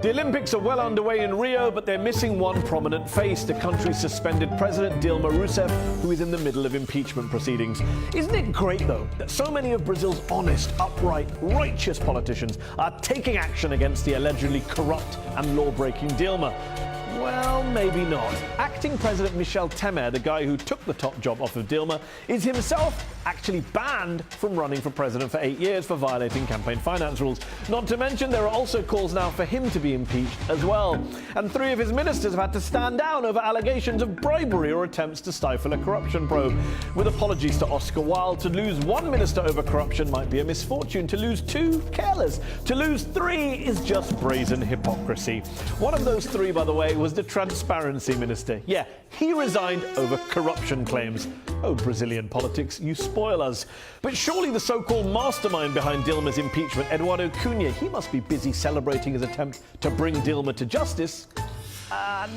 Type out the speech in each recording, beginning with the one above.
The Olympics are well underway in Rio, but they're missing one prominent face, the country's suspended president, Dilma Rousseff, who is in the middle of impeachment proceedings. Isn't it great, though, that so many of Brazil's honest, upright, righteous politicians are taking action against the allegedly corrupt and law-breaking Dilma? Well, maybe not. Acting President Michel Temer, the guy who took the top job off of Dilma, is himself actually banned from running for president for 8 years for violating campaign finance rules. Not to mention, there are also calls now for him to be impeached as well. And 3 of his ministers have had to stand down over allegations of bribery or attempts to stifle a corruption probe. With apologies to Oscar Wilde, to lose 1 minister over corruption might be a misfortune. To lose 2, careless. To lose 3 is just brazen hypocrisy. One of those 3, by the way, was the transparency minister. Yeah, he resigned over corruption claims. Oh, Brazilian politics, you spoil us. But surely the so-called mastermind behind Dilma's impeachment, Eduardo Cunha, he must be busy celebrating his attempt to bring Dilma to justice.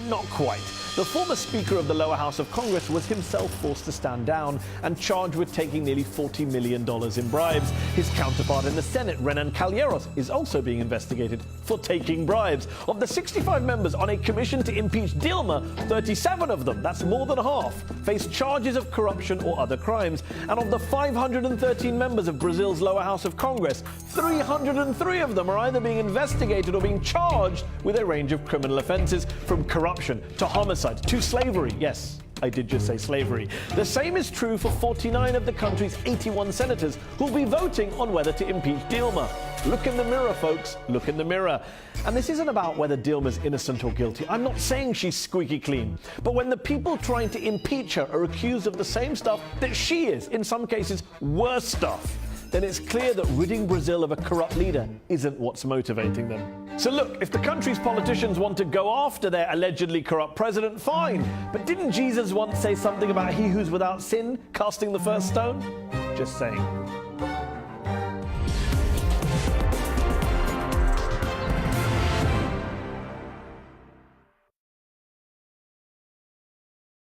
Not quite. The former Speaker of the lower house of Congress was himself forced to stand down and charged with taking nearly $40 million in bribes. His counterpart in the Senate, Renan Calheiros, is also being investigated for taking bribes. Of the 65 members on a commission to impeach Dilma, 37 of them, that's more than half, face charges of corruption or other crimes. And of the 513 members of Brazil's lower house of Congress, 303 of them are either being investigated or being charged with a range of criminal offences, from corruption to homicide to slavery. Yes, I did just say slavery. The same is true for 49 of the country's 81 senators who'll be voting on whether to impeach Dilma. Look in the mirror, folks. Look in the mirror. And this isn't about whether Dilma's innocent or guilty. I'm not saying she's squeaky clean. But when the people trying to impeach her are accused of the same stuff that she is, in some cases worse stuff, then it's clear that ridding Brazil of a corrupt leader isn't what's motivating them. So look, if the country's politicians want to go after their allegedly corrupt president, fine. But didn't Jesus once say something about he who's without sin casting the first stone? Just saying.